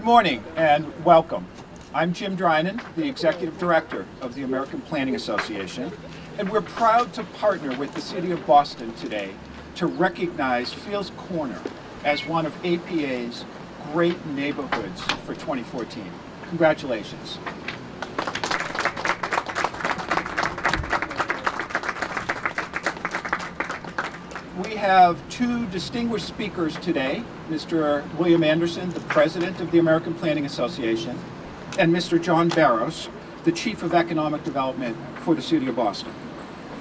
morning and welcome. I'm Jim Drinan, the Executive Director of the American Planning Association, and we're proud to partner with the City of Boston today to recognize Fields Corner as one of APA's great neighborhoods for 2014. Congratulations. We have two distinguished speakers today, Mr. William Anderson, the President of the American Planning Association, and Mr. John Barros, the Chief of Economic Development for the City of Boston.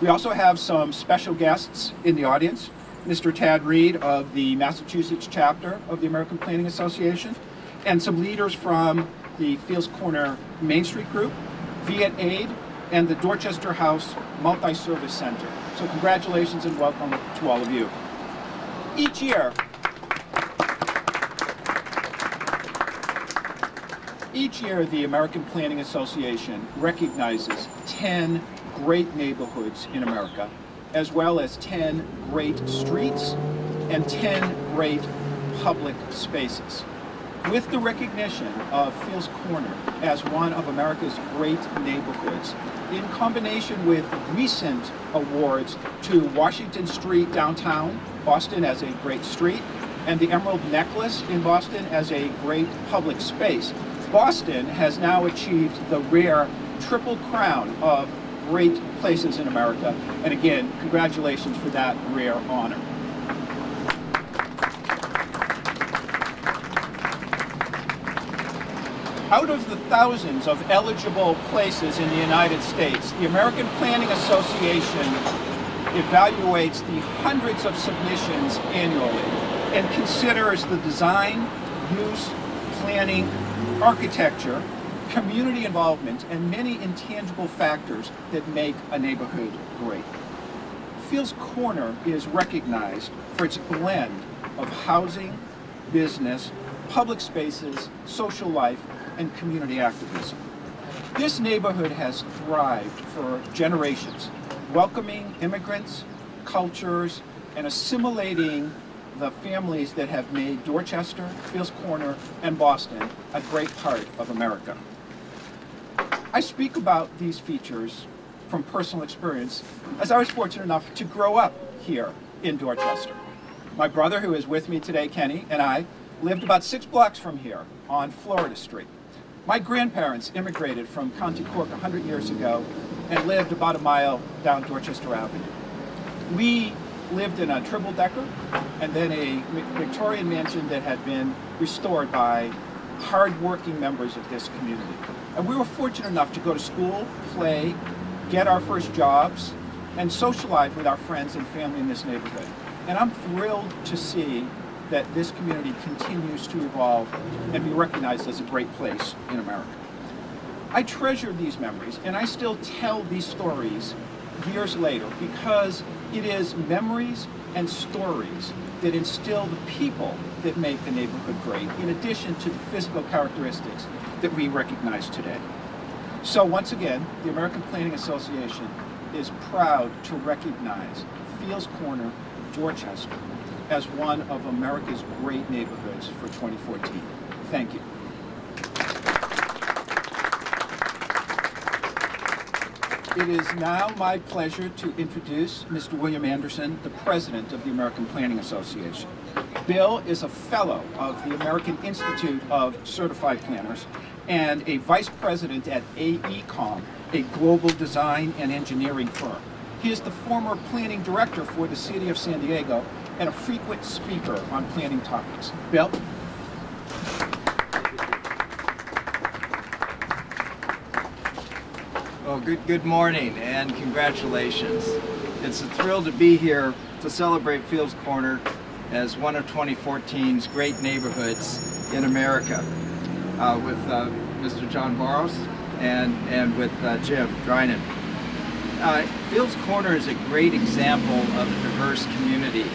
We also have some special guests in the audience, Mr. Tad Reed of the Massachusetts chapter of the American Planning Association, and some leaders from the Fields Corner Main Street Group, Viet Aid, and the Dorchester House Multi-Service Center. So congratulations and welcome to all of you. Each year, the American Planning Association recognizes 10 great neighborhoods in America, as well as 10 great streets and 10 great public spaces. With the recognition of Fields Corner as one of America's great neighborhoods, in combination with recent awards to Washington Street downtown, Boston as a great street, and the Emerald Necklace in Boston as a great public space, Boston has now achieved the rare triple crown of great places in America. And again, congratulations for that rare honor. Out of the thousands of eligible places in the United States, the American Planning Association evaluates the hundreds of submissions annually and considers the design, use, planning, architecture, community involvement, and many intangible factors that make a neighborhood great. Fields Corner is recognized for its blend of housing, business, public spaces, social life, and community activism. This neighborhood has thrived for generations, welcoming immigrants, cultures, and assimilating the families that have made Dorchester, Fields Corner, and Boston a great part of America. I speak about these features from personal experience, as I was fortunate enough to grow up here in Dorchester. My brother, who is with me today, Kenny, and I lived about 6 blocks from here on Florida Street. My grandparents immigrated from County Cork 100 years ago and lived about a mile down Dorchester Avenue. We lived in a triple-decker and then a Victorian mansion that had been restored by hard-working members of this community. And we were fortunate enough to go to school, play, get our first jobs, and socialize with our friends and family in this neighborhood. And I'm thrilled to see that this community continues to evolve and be recognized as a great place in America. I treasure these memories, and I still tell these stories years later because it is memories and stories that instill the people that make the neighborhood great, in addition to the physical characteristics that we recognize today. So once again, the American Planning Association is proud to recognize Fields Corner, Dorchester, as one of America's great neighborhoods for 2014. Thank you. It is now my pleasure to introduce Mr. William Anderson, the President of the American Planning Association. Bill is a fellow of the American Institute of Certified Planners and a vice president at AECOM, a global design and engineering firm. He is the former planning director for the City of San Diego and a frequent speaker on planning topics. Bill? Well, good morning and congratulations. It's a thrill to be here to celebrate Fields Corner as one of 2014's great neighborhoods in America with Mr. John Barros and with Jim Drinan. Fields Corner is a great example of a diverse community,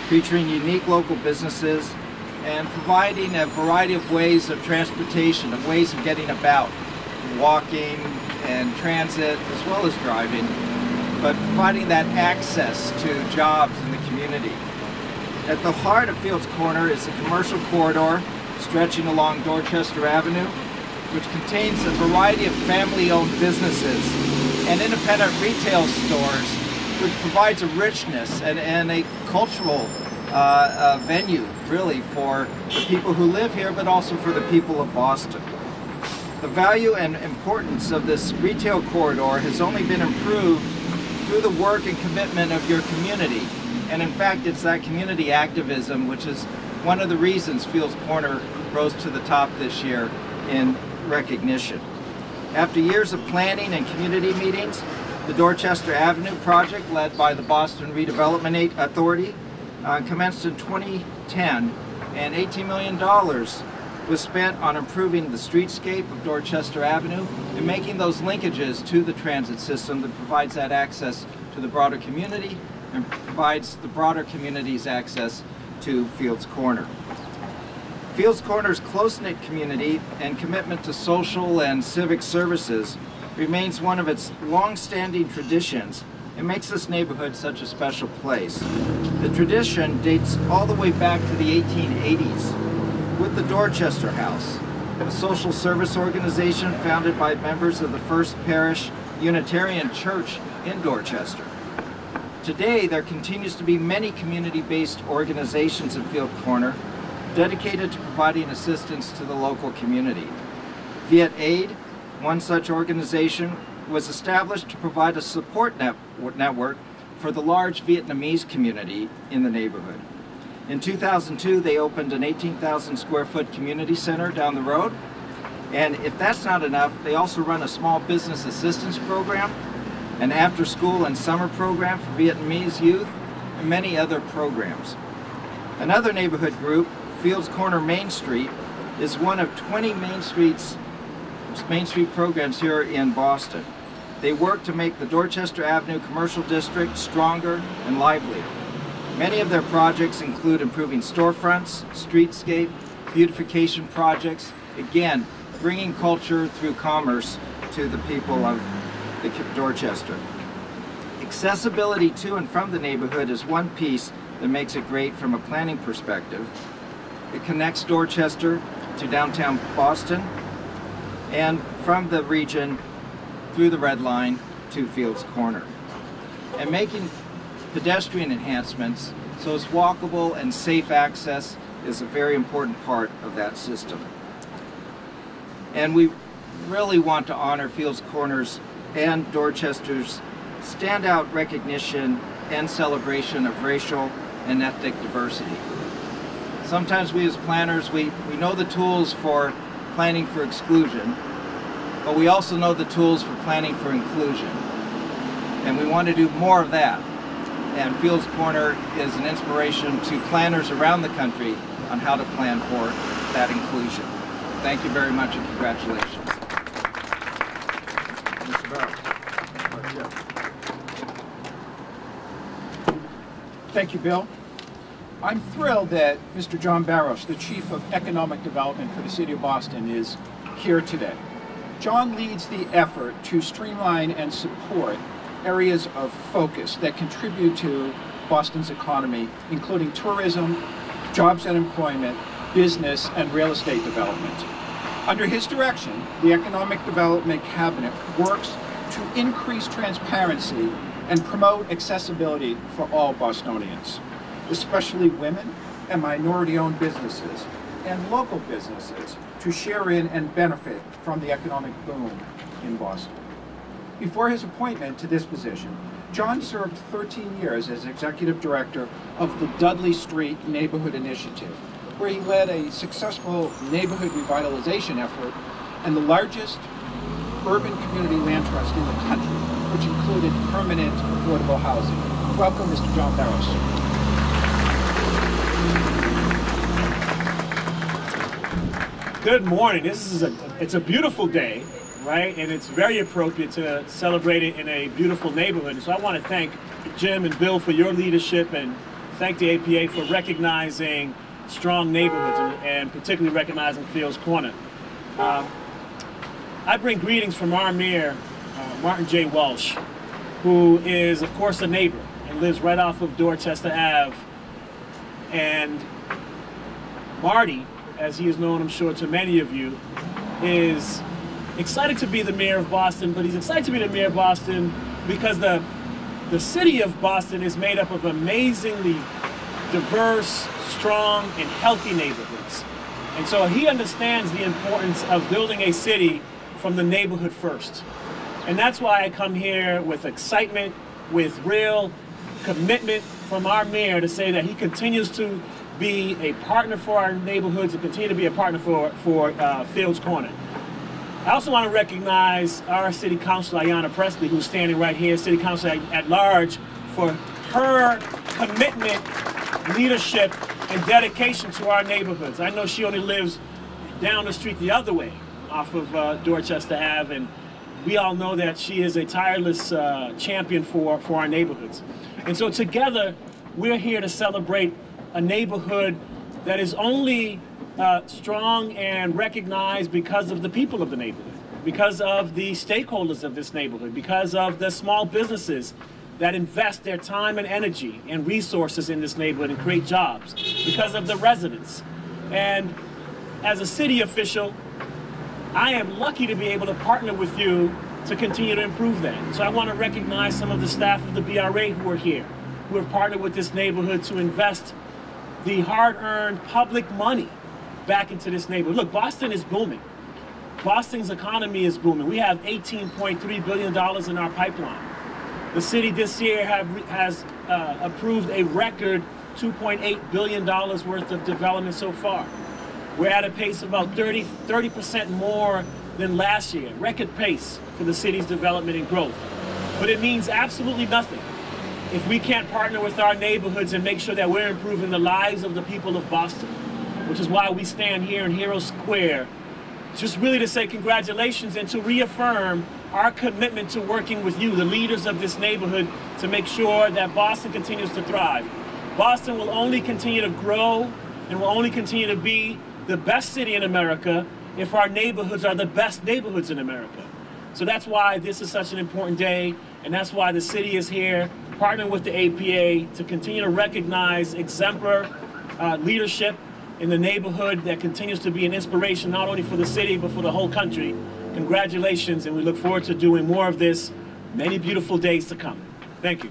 featuring unique local businesses and providing a variety of ways of transportation, of ways of getting about, walking and transit as well as driving, but providing that access to jobs in the community. At the heart of Fields Corner is a commercial corridor stretching along Dorchester Avenue, which contains a variety of family-owned businesses and independent retail stores, which provides a richness and a cultural venue, really, for the people who live here, but also for the people of Boston. The value and importance of this retail corridor has only been improved through the work and commitment of your community. And in fact, it's that community activism which is one of the reasons Fields Corner rose to the top this year in recognition. After years of planning and community meetings, the Dorchester Avenue project, led by the Boston Redevelopment Authority, commenced in 2010, and $18 million was spent on improving the streetscape of Dorchester Avenue and making those linkages to the transit system that provides that access to the broader community and provides the broader community's access to Fields Corner. Fields Corner's close-knit community and commitment to social and civic services remains one of its long-standing traditions and makes this neighborhood such a special place. The tradition dates all the way back to the 1880s with the Dorchester House, a social service organization founded by members of the First Parish Unitarian Church in Dorchester. Today, there continues to be many community-based organizations in Fields Corner dedicated to providing assistance to the local community. Viet Aid, one such organization, was established to provide a support network for the large Vietnamese community in the neighborhood. In 2002, they opened an 18,000 square foot community center down the road. And if that's not enough, they also run a small business assistance program, an after-school and summer program for Vietnamese youth, and many other programs. Another neighborhood group, Fields Corner Main Street, is one of 20 Main Street programs here in Boston. They work to make the Dorchester Avenue Commercial District stronger and livelier. Many of their projects include improving storefronts, streetscape, beautification projects, again, bringing culture through commerce to the people of Dorchester. Accessibility to and from the neighborhood is one piece that makes it great from a planning perspective. It connects Dorchester to downtown Boston and from the region through the Red Line to Fields Corner. And making pedestrian enhancements so it's walkable and safe access is a very important part of that system. And we really want to honor Fields Corner's and Dorchester's standout recognition and celebration of racial and ethnic diversity. Sometimes we as planners, we know the tools for planning for exclusion, but we also know the tools for planning for inclusion. And we want to do more of that. And Fields Corner is an inspiration to planners around the country on how to plan for that inclusion. Thank you very much and congratulations. Mr. Barros. Thank you, Bill. I'm thrilled that Mr. John Barros, the Chief of Economic Development for the City of Boston, is here today. John leads the effort to streamline and support areas of focus that contribute to Boston's economy, including tourism, jobs and employment, business, and real estate development. Under his direction, the Economic Development Cabinet works to increase transparency and promote accessibility for all Bostonians, especially women and minority-owned businesses and local businesses, to share in and benefit from the economic boom in Boston. Before his appointment to this position, John served 13 years as executive director of the Dudley Street Neighborhood Initiative, where he led a successful neighborhood revitalization effort and the largest urban community land trust in the country, which included permanent affordable housing. Welcome, Mr. John Barros. Good morning. It's a beautiful day, right? And it's very appropriate to celebrate it in a beautiful neighborhood. So I want to thank Jim and Bill for your leadership and thank the APA for recognizing strong neighborhoods and particularly recognizing Fields Corner. I bring greetings from our mayor, Martin J. Walsh, who is, of course, a neighbor and lives right off of Dorchester Ave. And Marty as he is known, I'm sure, to many of you, is excited to be the mayor of Boston, but he's excited to be the mayor of Boston because the city of Boston is made up of amazingly diverse, strong, and healthy neighborhoods. And so he understands the importance of building a city from the neighborhood first. And that's why I come here with excitement, with real commitment from our mayor to say that he continues to be a partner for our neighborhoods and continue to be a partner for Fields Corner. I also want to recognize our city councilor, Ayanna Presley, who's standing right here, city councilor at large, for her commitment, leadership, and dedication to our neighborhoods. I know she only lives down the street the other way off of Dorchester Ave, and we all know that she is a tireless champion for our neighborhoods. And so together, we're here to celebrate a neighborhood that is only strong and recognized because of the people of the neighborhood, because of the stakeholders of this neighborhood, because of the small businesses that invest their time and energy and resources in this neighborhood and create jobs, because of the residents. And as a city official, I am lucky to be able to partner with you to continue to improve that. So I want to recognize some of the staff of the BRA who are here, who have partnered with this neighborhood to invest the hard-earned public money back into this neighborhood. Look, Boston is booming. Boston's economy is booming. We have $18.3 billion in our pipeline. The city this year has approved a record $2.8 billion worth of development so far. We're at a pace of about 30% more than last year, record pace for the city's development and growth. But it means absolutely nothing if we can't partner with our neighborhoods and make sure that we're improving the lives of the people of Boston, which is why we stand here in Hero Square, just really to say congratulations and to reaffirm our commitment to working with you, the leaders of this neighborhood, to make sure that Boston continues to thrive. Boston will only continue to grow and will only continue to be the best city in America if our neighborhoods are the best neighborhoods in America. So that's why this is such an important day, and that's why the city is here, partnering with the APA to continue to recognize exemplar leadership in the neighborhood that continues to be an inspiration not only for the city but for the whole country. Congratulations, and we look forward to doing more of this many beautiful days to come. Thank you.